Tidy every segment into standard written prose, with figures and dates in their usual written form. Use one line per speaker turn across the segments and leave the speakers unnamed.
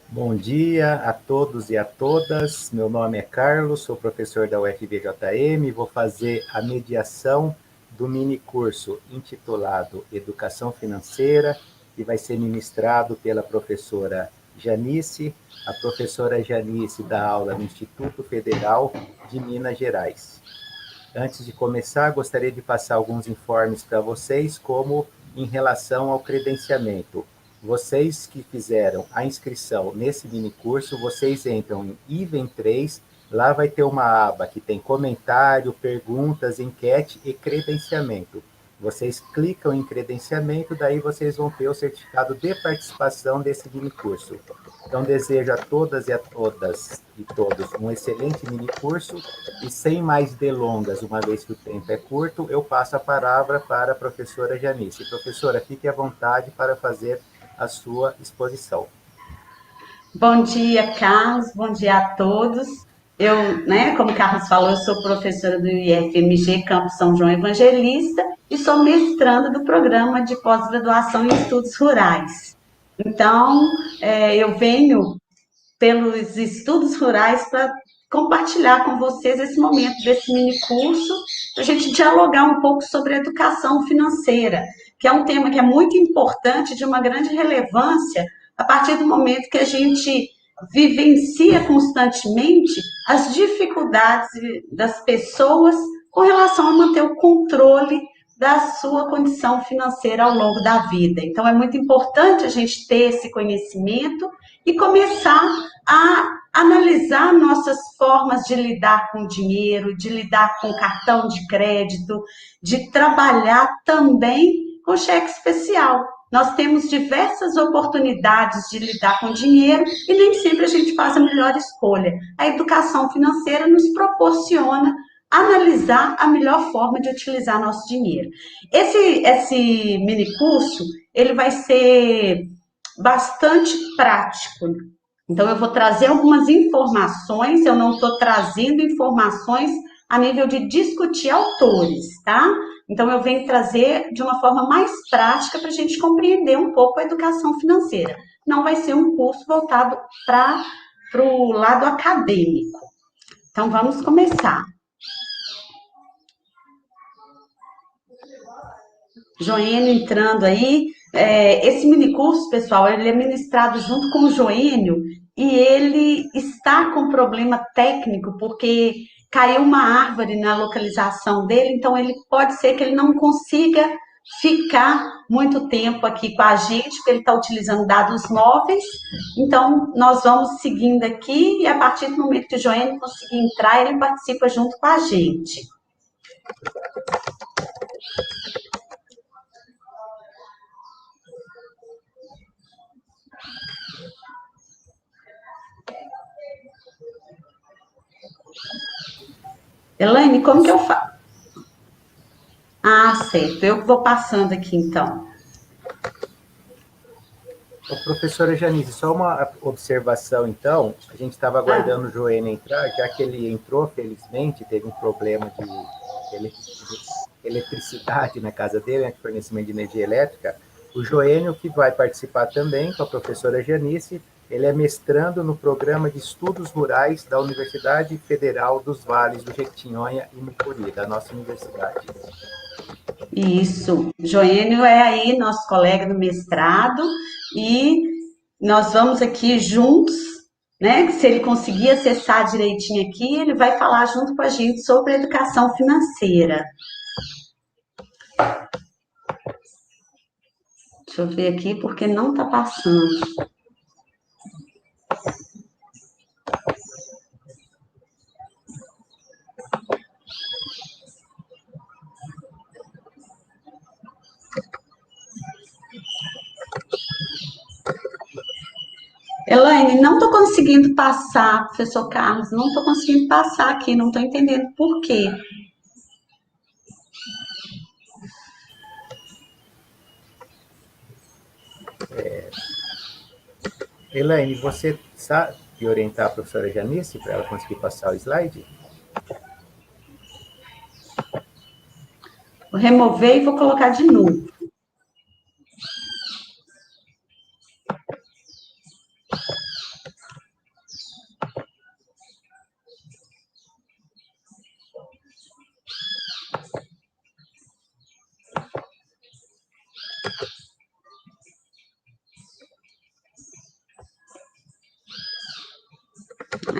Bom dia a todos e a todas. Meu nome é Carlos, sou professor da UFVJM e vou fazer a mediação do mini curso intitulado Educação Financeira, que vai ser ministrado pela professora Janice. A professora Janice dá aula no Instituto Federal de Minas Gerais. Antes de começar, gostaria de passar alguns informes para vocês, como em relação ao credenciamento. Vocês que fizeram a inscrição nesse mini curso, vocês entram em Item 3, lá vai ter uma aba que tem comentário, perguntas, enquete e credenciamento. Vocês clicam em credenciamento, daí vocês vão ter o certificado de participação desse mini curso. Então, desejo a todas e todos um excelente mini curso e sem mais delongas, uma vez que o tempo é curto, eu passo a palavra para a professora Janice. Professora, fique à vontade para fazer a sua exposição.
Bom dia, Carlos. Bom dia a todos. Como o Carlos falou, eu sou professora do IFMG Campo São João Evangelista e sou mestranda do programa de pós-graduação em estudos rurais. Então, eu venho pelos estudos rurais para compartilhar com vocês esse momento desse mini curso, para a gente dialogar um pouco sobre educação financeira, que é um tema que é muito importante, de uma grande relevância, a partir do momento que a gente vivencia constantemente as dificuldades das pessoas com relação a manter o controle da sua condição financeira ao longo da vida. Então, é muito importante a gente ter esse conhecimento e começar a analisar nossas formas de lidar com o dinheiro, de lidar com cartão de crédito, de trabalhar também com cheque especial. Nós temos diversas oportunidades de lidar com dinheiro e nem sempre a gente faz a melhor escolha. A educação financeira nos proporciona analisar a melhor forma de utilizar nosso dinheiro. Esse mini curso, ele vai ser bastante prático. Então, eu vou trazer algumas informações, eu não estou trazendo informações a nível de discutir autores, tá? Então, eu venho trazer de uma forma mais prática para a gente compreender um pouco a educação financeira. Não vai ser um curso voltado para o lado acadêmico. Então, vamos começar. Joênio entrando aí. Esse mini curso, pessoal, ele é ministrado junto com o Joênio e ele está com problema técnico porque caiu uma árvore na localização dele, então ele pode ser que ele não consiga ficar muito tempo aqui com a gente, porque ele está utilizando dados móveis. Então, nós vamos seguindo aqui e a partir do momento que o Joênio conseguir entrar, ele participa junto com a gente. Elaine, como que eu faço? Ah, certo. Eu vou passando aqui, então.
Professora Janice, só uma observação, então. A gente estava
Ah,
aguardando o Joênio entrar, já que ele entrou, felizmente, teve um problema de eletricidade na casa dele, né, de fornecimento de energia elétrica. O Joênio, que vai participar também com a professora Janice, ele é mestrando no programa de estudos rurais da Universidade Federal dos Vales do Jequitinhonha e Mucuri, da nossa universidade.
isso. Joênio é aí nosso colega do mestrado e nós vamos aqui juntos, né? Se ele conseguir acessar direitinho aqui, ele vai falar junto com a gente sobre educação financeira. Deixa eu ver aqui porque não está passando. Elaine, não estou conseguindo passar, professor Carlos, não estou conseguindo passar aqui, não estou entendendo por quê.
Elaine, você sabe orientar a professora Janice para ela conseguir passar o slide?
Vou remover e vou colocar de novo.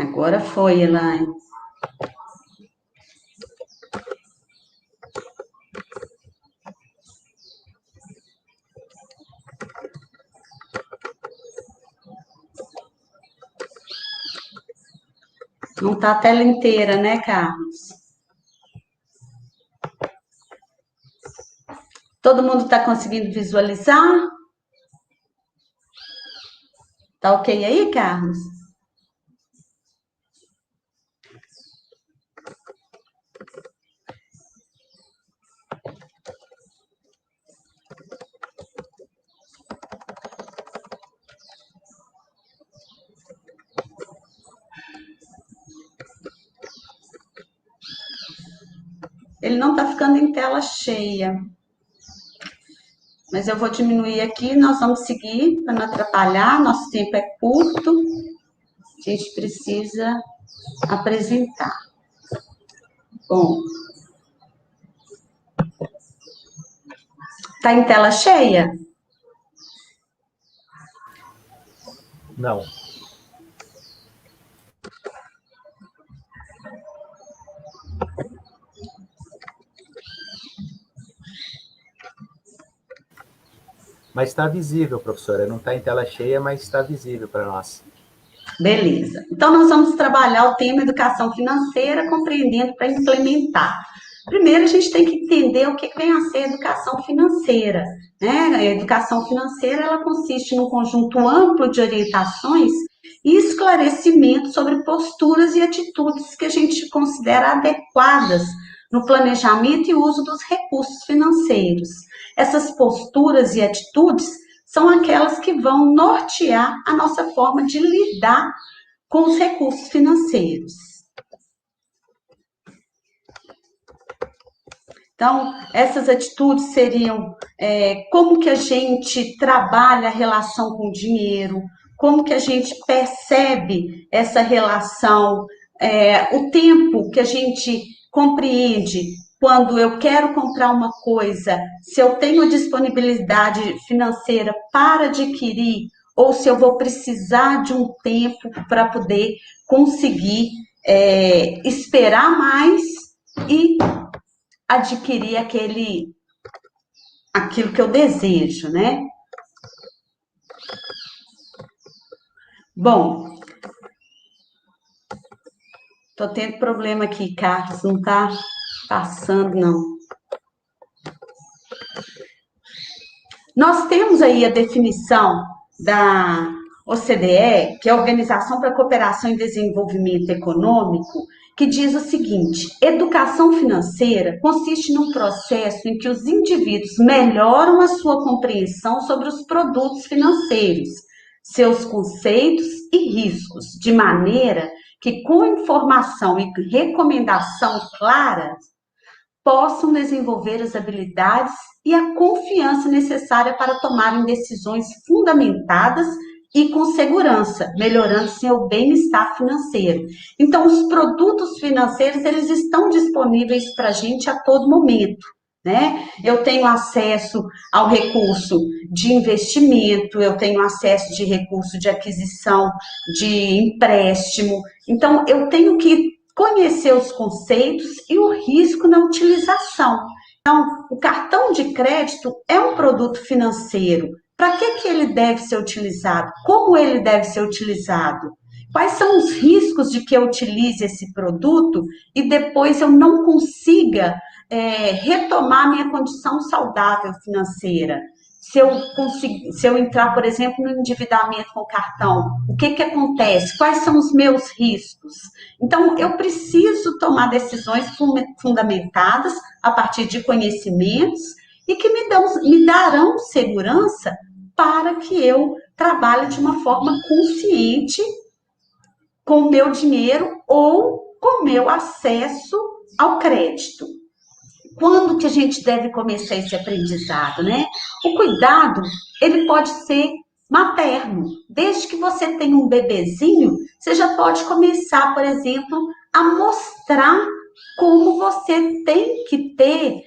Agora foi, Elaine. Não está a tela inteira, né, Carlos? Todo mundo está conseguindo visualizar? Tá ok aí, Carlos? Ele não está ficando em tela cheia. Mas eu vou diminuir aqui, nós vamos seguir para não atrapalhar, nosso tempo é curto, a gente precisa apresentar. Bom, tá em tela cheia?
Não. Mas está visível, professora. Não está em tela cheia, mas está visível para nós.
Beleza. Então, nós vamos trabalhar o tema educação financeira, compreendendo para implementar. Primeiro, a gente tem que entender o que vem a ser educação financeira. Né? A educação financeira, ela consiste num conjunto amplo de orientações e esclarecimentos sobre posturas e atitudes que a gente considera adequadas no planejamento e uso dos recursos financeiros. Essas posturas e atitudes são aquelas que vão nortear a nossa forma de lidar com os recursos financeiros. Então, essas atitudes seriam como que a gente trabalha a relação com o dinheiro, como que a gente percebe essa relação, o tempo que a gente compreende quando eu quero comprar uma coisa, se eu tenho disponibilidade financeira para adquirir ou se eu vou precisar de um tempo para poder conseguir esperar mais e adquirir aquilo que eu desejo, né? Bom, tô tendo problema aqui, Carlos, não tá passando, não. Nós temos aí a definição da OCDE, que é a Organização para a Cooperação e Desenvolvimento Econômico, que diz o seguinte: educação financeira consiste num processo em que os indivíduos melhoram a sua compreensão sobre os produtos financeiros, seus conceitos e riscos, de maneira que, com informação e recomendação clara, possam desenvolver as habilidades e a confiança necessária para tomarem decisões fundamentadas e com segurança, melhorando seu bem-estar financeiro. Então, os produtos financeiros, eles estão disponíveis para a gente a todo momento, né? Eu tenho acesso ao recurso de investimento, eu tenho acesso de recurso de aquisição, de empréstimo. Então, eu tenho que conhecer os conceitos e o risco na utilização. Então, o cartão de crédito é um produto financeiro. Para que ele deve ser utilizado? Como ele deve ser utilizado? Quais são os riscos de que eu utilize esse produto e depois eu não consiga retomar minha condição saudável financeira? Se eu entrar, por exemplo, no endividamento com o cartão, o que acontece? Quais são os meus riscos? Então, eu preciso tomar decisões fundamentadas a partir de conhecimentos e que me darão segurança para que eu trabalhe de uma forma consciente com o meu dinheiro ou com o meu acesso ao crédito. Quando que a gente deve começar esse aprendizado, né? O cuidado, ele pode ser materno. Desde que você tenha um bebezinho, você já pode começar, por exemplo, a mostrar como você tem que ter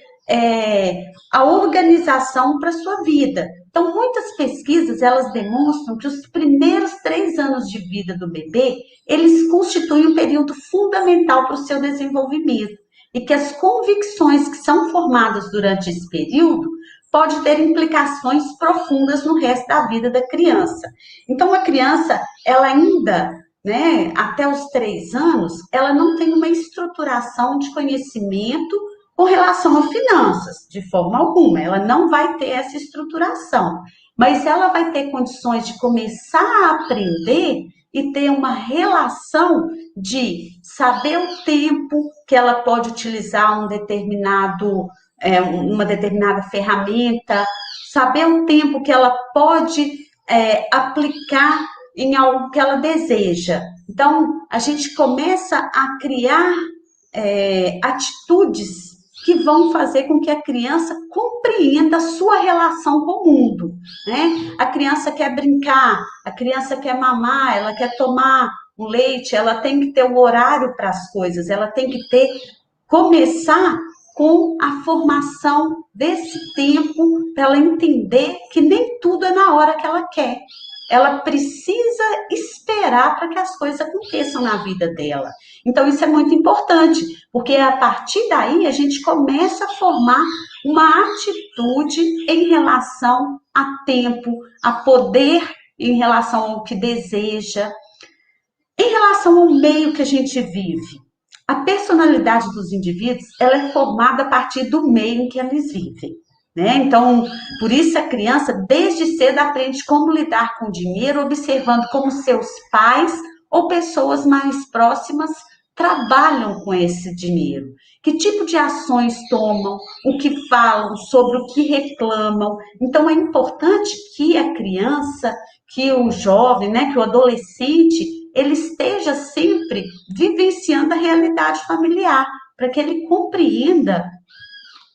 a organização para a sua vida. Então, muitas pesquisas, elas demonstram que os primeiros 3 anos de vida do bebê, eles constituem um período fundamental para o seu desenvolvimento e que as convicções que são formadas durante esse período pode ter implicações profundas no resto da vida da criança. Então, a criança, ela ainda, né, até os 3 anos, ela não tem uma estruturação de conhecimento com relação a finanças, de forma alguma. Ela não vai ter essa estruturação, mas ela vai ter condições de começar a aprender e ter uma relação de saber o tempo que ela pode utilizar uma determinada ferramenta, saber o tempo que ela pode aplicar em algo que ela deseja. Então, a gente começa a criar atitudes que vão fazer com que a criança compreenda a sua relação com o mundo, né? A criança quer brincar, a criança quer mamar, ela quer tomar um leite, ela tem que ter um horário para as coisas, ela tem que começar com a formação desse tempo para ela entender que nem tudo é na hora que ela quer. Ela precisa esperar para que as coisas aconteçam na vida dela. Então, isso é muito importante, porque a partir daí a gente começa a formar uma atitude em relação a tempo, a poder, em relação ao que deseja, em relação ao meio que a gente vive. A personalidade dos indivíduos, ela é formada a partir do meio em que eles vivem. Né? Então, por isso a criança, desde cedo, aprende como lidar com o dinheiro, observando como seus pais ou pessoas mais próximas trabalham com esse dinheiro. Que tipo de ações tomam, o que falam, sobre o que reclamam. Então, é importante que a criança, que o jovem, né, que o adolescente, ele esteja sempre vivenciando a realidade familiar, para que ele compreenda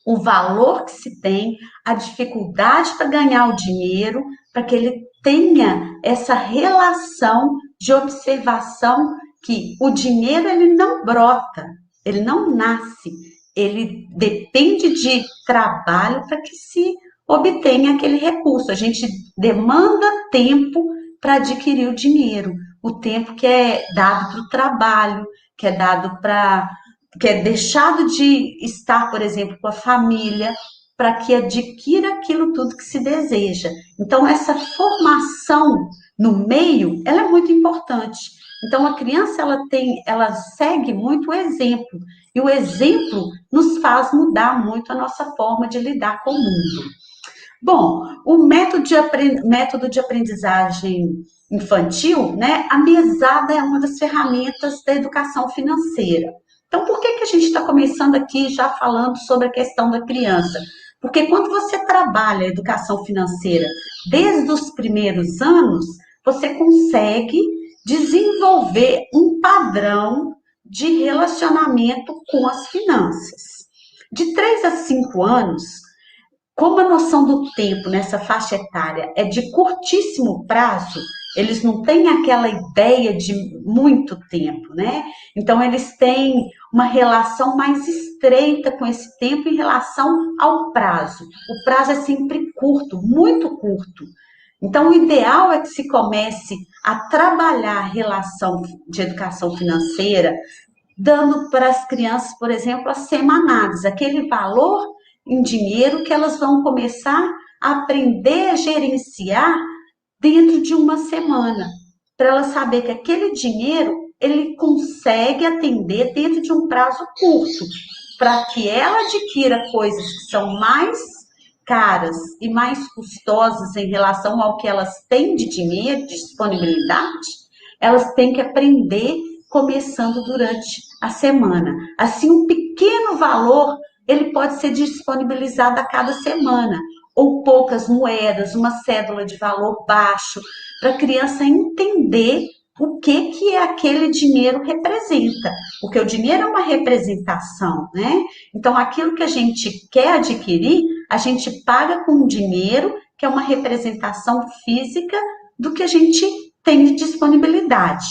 o valor que se tem, a dificuldade para ganhar o dinheiro, para que ele tenha essa relação de observação que o dinheiro ele não brota, ele não nasce, ele depende de trabalho para que se obtenha aquele recurso. A gente demanda tempo para adquirir o dinheiro, o tempo que é dado para o trabalho, que é deixado de estar, por exemplo, com a família, para que adquira aquilo tudo que se deseja. Então, essa formação no meio, ela é muito importante. Então, a criança, ela segue muito o exemplo, e o exemplo nos faz mudar muito a nossa forma de lidar com o mundo. Bom, o método de aprendizagem infantil, né? A mesada é uma das ferramentas da educação financeira. Então, por que a gente está começando aqui já falando sobre a questão da criança? Porque quando você trabalha a educação financeira desde os primeiros anos, você consegue desenvolver um padrão de relacionamento com as finanças. De 3 a 5 anos, como a noção do tempo nessa faixa etária é de curtíssimo prazo, eles não têm aquela ideia de muito tempo, né? Então, eles têm uma relação mais estreita com esse tempo em relação ao prazo. O prazo é sempre curto, muito curto. Então, o ideal é que se comece a trabalhar a relação de educação financeira, dando para as crianças, por exemplo, as semanadas, aquele valor em dinheiro que elas vão começar a aprender a gerenciar dentro de uma semana, para ela saber que aquele dinheiro ele consegue atender dentro de um prazo curto, para que ela adquira coisas que são mais caras e mais custosas em relação ao que elas têm de dinheiro, de disponibilidade, elas têm que aprender começando durante a semana. Assim, um pequeno valor ele pode ser disponibilizado a cada semana, ou poucas moedas, uma cédula de valor baixo, para a criança entender o que aquele dinheiro representa, porque o dinheiro é uma representação, né? Então, aquilo que a gente quer adquirir, a gente paga com dinheiro, que é uma representação física do que a gente tem de disponibilidade.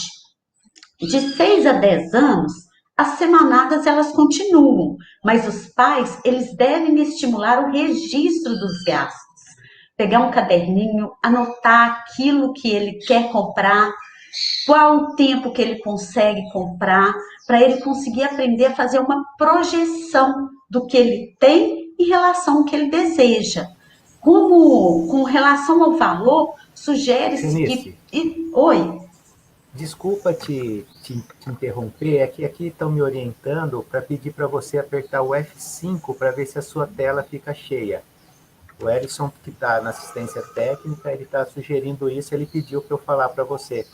De 6 a 10 anos, as semanadas elas continuam, mas os pais eles devem estimular o registro dos gastos. Pegar um caderninho, anotar aquilo que ele quer comprar, qual o tempo que ele consegue comprar, para ele conseguir aprender a fazer uma projeção do que ele tem em relação ao que ele deseja. Como, com relação ao valor, sugere-se que...
Janice,
Oi?
desculpa te interromper, é que aqui estão me orientando para pedir para você apertar o F5 para ver se a sua tela fica cheia. O Erickson, que está na assistência técnica, ele está sugerindo isso, ele pediu para eu falar para você.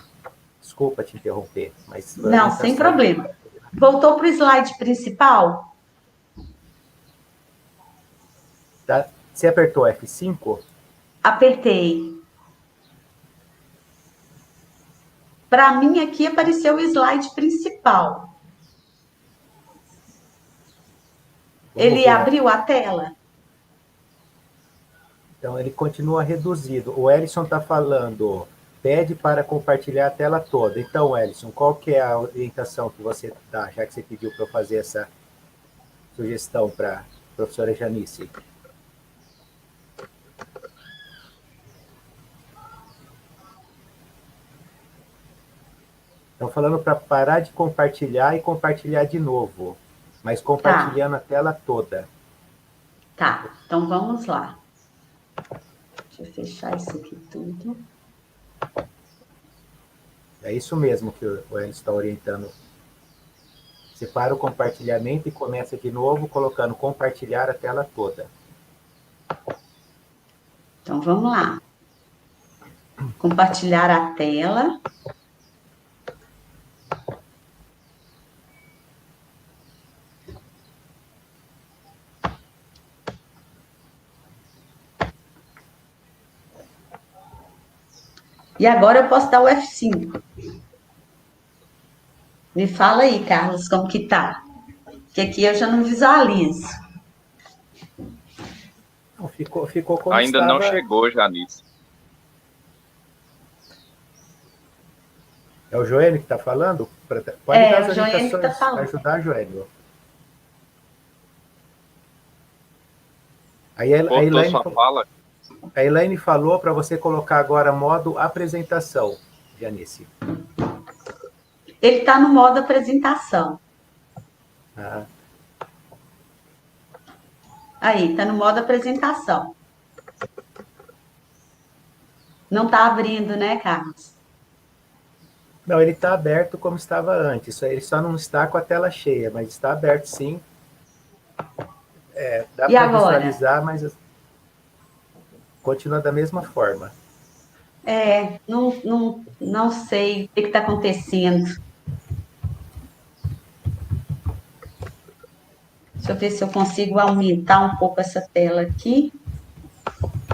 Desculpa te interromper, mas...
Não, sem problema. Voltou para o slide principal?
Tá? Você apertou F5?
Apertei. Para mim, aqui apareceu o slide principal. Ele abriu a tela?
Então, ele continua reduzido. O Ellison está falando, pede para compartilhar a tela toda. Então, Ellison, qual que é a orientação que você dá, já que você pediu para eu fazer essa sugestão para a professora Janice? Estão falando para parar de compartilhar e compartilhar de novo, mas compartilhando a tela toda.
Tá, então vamos lá. Deixa eu fechar isso aqui tudo.
É isso mesmo que o Ellison está orientando. Separa o compartilhamento e começa de novo colocando compartilhar a tela toda.
Então vamos lá. Compartilhar a tela. E agora eu posso dar o F5. Me fala aí, Carlos, como que tá? Que aqui eu já não visualizo.
Não, ficou como
ainda
estava.
Não chegou, Janice.
É o Joênio que está falando? Pode dar as
o Joênio que tá falando.
Ajudar, Joênio. A Elaine falou para você colocar agora modo apresentação, Janice.
Ele está no modo apresentação.
Ah.
Aí, está no modo apresentação. Não está abrindo, né, Carlos?
Não, ele está aberto como estava antes. Ele só não está com a tela cheia, mas está aberto sim. Dá para visualizar, mas continua da mesma forma.
Não sei o que está acontecendo. Deixa eu ver se eu consigo aumentar um pouco essa tela aqui.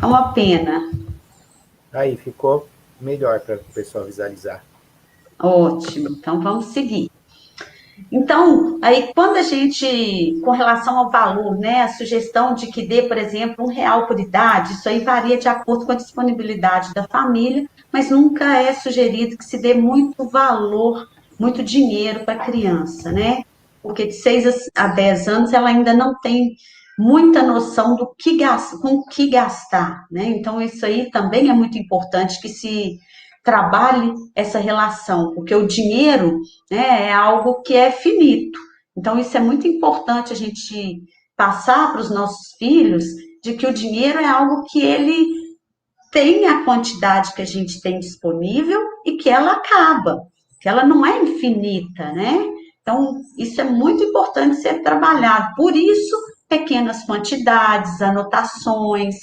É uma pena.
Aí, ficou melhor para o pessoal visualizar.
Ótimo, então vamos seguir. Então, aí quando a gente, com relação ao valor, né, a sugestão de que dê, por exemplo, R$1 por idade, isso aí varia de acordo com a disponibilidade da família, mas nunca é sugerido que se dê muito valor, muito dinheiro para a criança, né? Porque de 6 a 10 anos ela ainda não tem muita noção do que gastar, com o que gastar, né? Então, isso aí também é muito importante que se trabalhe essa relação, porque o dinheiro, né, é algo que é finito. Então, isso é muito importante a gente passar para os nossos filhos de que o dinheiro é algo que ele tem a quantidade que a gente tem disponível e que ela acaba, que ela não é infinita, né? Então, isso é muito importante ser trabalhado. Por isso, pequenas quantidades, anotações,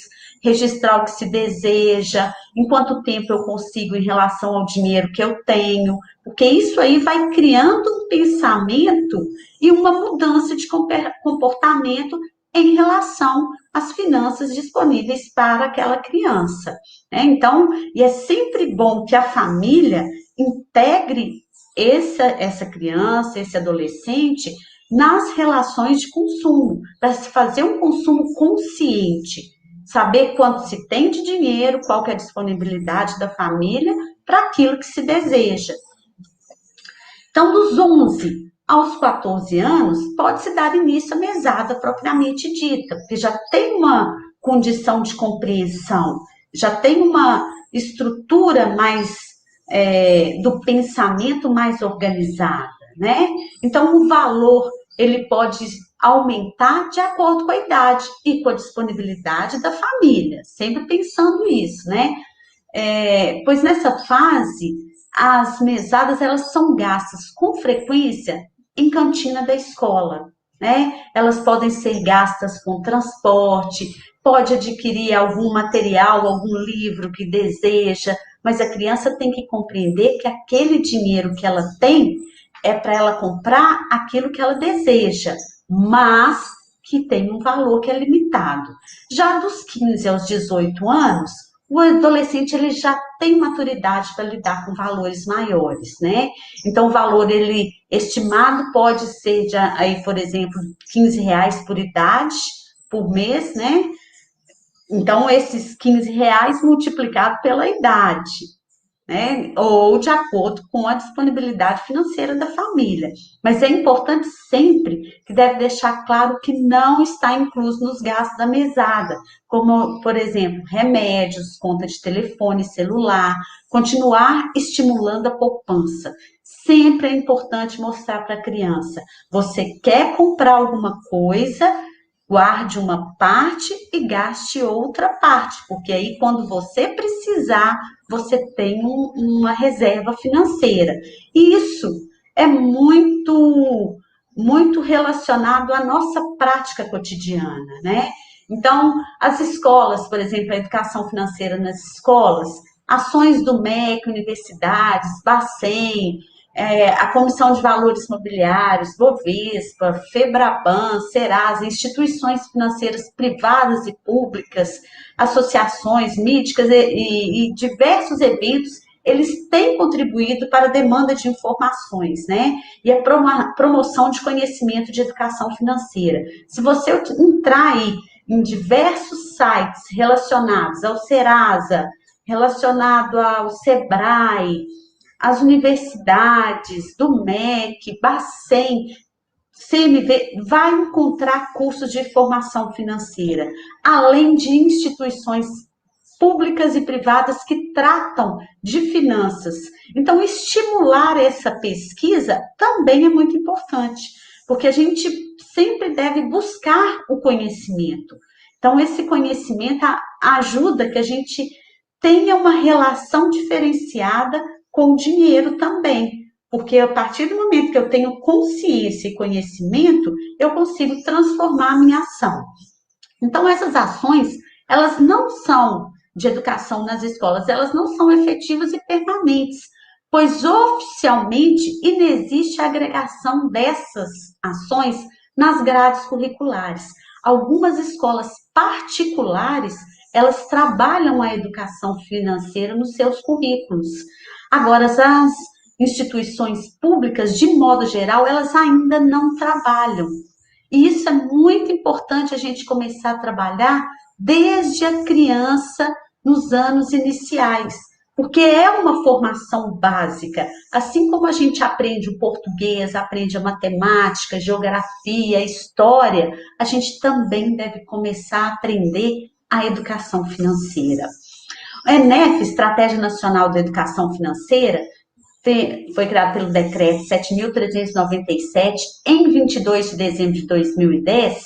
registrar o que se deseja, em quanto tempo eu consigo em relação ao dinheiro que eu tenho, porque isso aí vai criando um pensamento e uma mudança de comportamento em relação às finanças disponíveis para aquela criança. Então, e é sempre bom que a família integre essa criança, esse adolescente, nas relações de consumo, para se fazer um consumo consciente, saber quanto se tem de dinheiro, qual que é a disponibilidade da família para aquilo que se deseja. Então, dos 11 aos 14 anos, pode-se dar início à mesada propriamente dita, porque já tem uma condição de compreensão, já tem uma estrutura mais do pensamento mais organizado, né? Então, o valor, ele pode aumentar de acordo com a idade e com a disponibilidade da família, sempre pensando isso, né? Pois nessa fase, as mesadas, elas são gastas com frequência em cantina da escola, né? Elas podem ser gastas com transporte, pode adquirir algum material, algum livro que deseja, mas a criança tem que compreender que aquele dinheiro que ela tem é para ela comprar aquilo que ela deseja, mas que tem um valor que é limitado. Já dos 15 aos 18 anos, o adolescente ele já tem maturidade para lidar com valores maiores, né? Então, o valor ele estimado pode ser, de, aí, por exemplo, R$ 15 por idade, por mês, né? Então, esses R$ 15 multiplicado pela idade, né? Ou de acordo com a disponibilidade financeira da família. Mas é importante sempre que deve deixar claro que não está incluso nos gastos da mesada, como, por exemplo, remédios, conta de telefone, celular, continuar estimulando a poupança. Sempre é importante mostrar para a criança, você quer comprar alguma coisa, guarde uma parte e gaste outra parte, porque aí quando você precisar, você tem uma reserva financeira. E isso é muito relacionado à nossa prática cotidiana, né? Então, as escolas, por exemplo, a educação financeira nas escolas, ações do MEC, universidades, Bacen, a Comissão de Valores Mobiliários, Bovespa, Febraban, Serasa, instituições financeiras privadas e públicas, associações, mídicas e diversos eventos, eles têm contribuído para a demanda de informações, né? E a promoção de conhecimento de educação financeira. Se você entrar aí em diversos sites relacionados ao Serasa, relacionado ao Sebrae, as universidades, do MEC, Bacen, CMV, vai encontrar cursos de formação financeira, além de instituições públicas e privadas que tratam de finanças. Então, estimular essa pesquisa também é muito importante, porque a gente sempre deve buscar o conhecimento. Então, esse conhecimento ajuda que a gente tenha uma relação diferenciada com o dinheiro também, porque a partir do momento que eu tenho consciência e conhecimento, eu consigo transformar a minha ação. Então, essas ações, elas não são de educação nas escolas, elas não são efetivas e permanentes, pois oficialmente inexiste a agregação dessas ações nas grades curriculares. Algumas escolas particulares, elas trabalham a educação financeira nos seus currículos. Agora, as instituições públicas, de modo geral, elas ainda não trabalham. E isso é muito importante a gente começar a trabalhar desde a criança, nos anos iniciais, porque é uma formação básica. Assim como a gente aprende o português, aprende a matemática, geografia, história, a gente também deve começar a aprender a educação financeira. A ENEF, Estratégia Nacional de Educação Financeira, foi criado pelo decreto 7.397, em 22 de dezembro de 2010,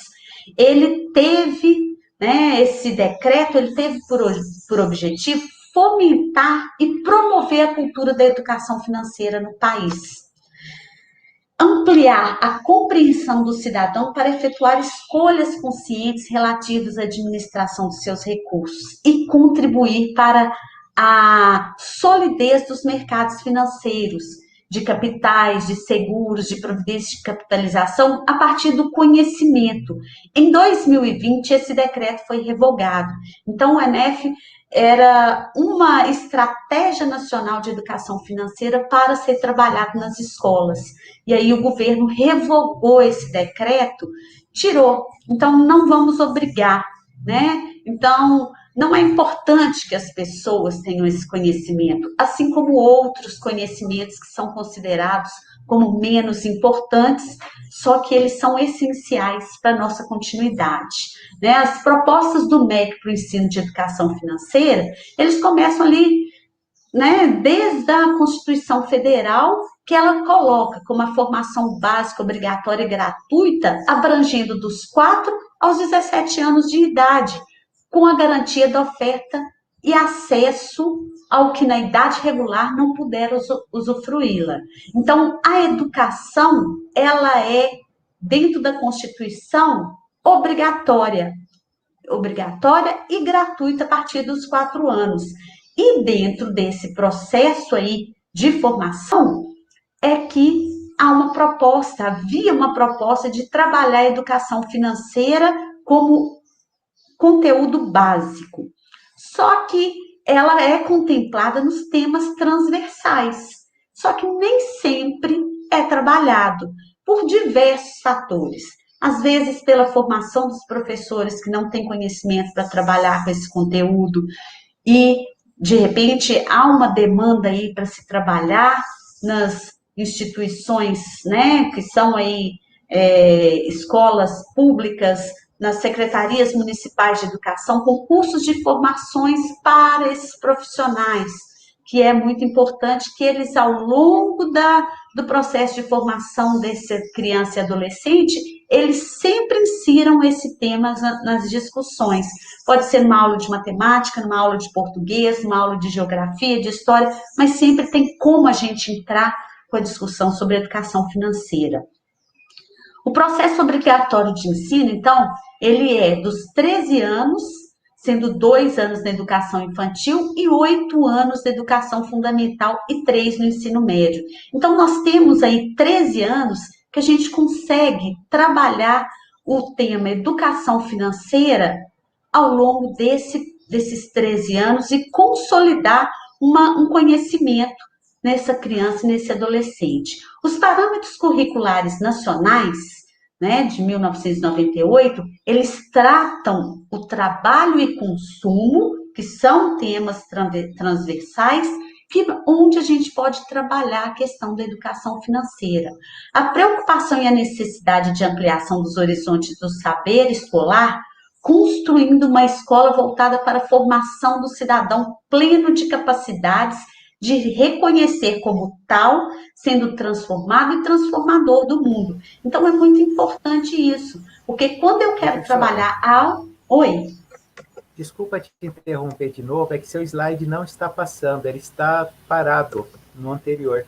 ele teve, né, esse decreto, ele teve por objetivo fomentar e promover a cultura da educação financeira no país. Ampliar a compreensão do cidadão para efetuar escolhas conscientes relativas à administração dos seus recursos e contribuir para a solidez dos mercados financeiros, de capitais, de seguros, de providência de capitalização, a partir do conhecimento. Em 2020, esse decreto foi revogado. Então, o ENEF era uma estratégia nacional de educação financeira para ser trabalhado nas escolas. E aí o governo revogou esse decreto, tirou. Então, não vamos obrigar, né? Então, não é importante que as pessoas tenham esse conhecimento, assim como outros conhecimentos que são considerados como menos importantes, só que eles são essenciais para a nossa continuidade. Né? As propostas do MEC para o ensino de educação financeira, eles começam ali né, desde a Constituição Federal, que ela coloca como a formação básica obrigatória e gratuita, abrangendo dos 4 aos 17 anos de idade, com a garantia da oferta e acesso ao que na idade regular não puder usufruí-la. Então, a educação, ela é, dentro da Constituição, obrigatória, e gratuita a partir dos 4 anos. E dentro desse processo aí de formação é que há uma proposta, havia uma proposta de trabalhar a educação financeira como conteúdo básico. Só que ela é contemplada nos temas transversais. Só que nem sempre é trabalhado por diversos fatores. Às vezes, pela formação dos professores que não têm conhecimento para trabalhar com esse conteúdo, e de repente há uma demanda aí para se trabalhar nas instituições, né, que são aí escolas públicas, nas secretarias municipais de educação, com cursos de formações para esses profissionais, que é muito importante que eles, ao longo do processo de formação dessa criança e adolescente, eles sempre insiram esse tema nas discussões. Pode ser numa aula de matemática, numa aula de português, numa aula de geografia, de história, mas sempre tem como a gente entrar com a discussão sobre educação financeira. O processo obrigatório de ensino, então, ele é dos 13 anos, sendo 2 anos na educação infantil e 8 anos na educação fundamental e 3 no ensino médio. Então, nós temos aí 13 anos que a gente consegue trabalhar o tema educação financeira ao longo desses 13 anos e consolidar um conhecimento nessa criança e nesse adolescente. Os parâmetros curriculares nacionais, né, de 1998, eles tratam o trabalho e consumo, que são temas transversais, onde a gente pode trabalhar a questão da educação financeira. A preocupação e a necessidade de ampliação dos horizontes do saber escolar, construindo uma escola voltada para a formação do cidadão pleno de capacidades de reconhecer como tal, sendo transformado e transformador do mundo. Então, é muito importante isso, porque quando eu quero trabalhar Oi?
Desculpa te interromper de novo, é que seu slide não está passando, ele está parado no anterior.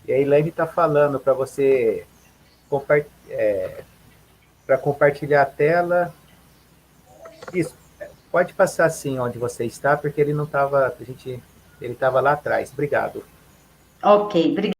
E a Elaine está falando para você para compartilhar a tela. Isso, pode passar assim onde você está, porque ele não estava, ele estava lá atrás. Obrigado.
Ok, obrigada.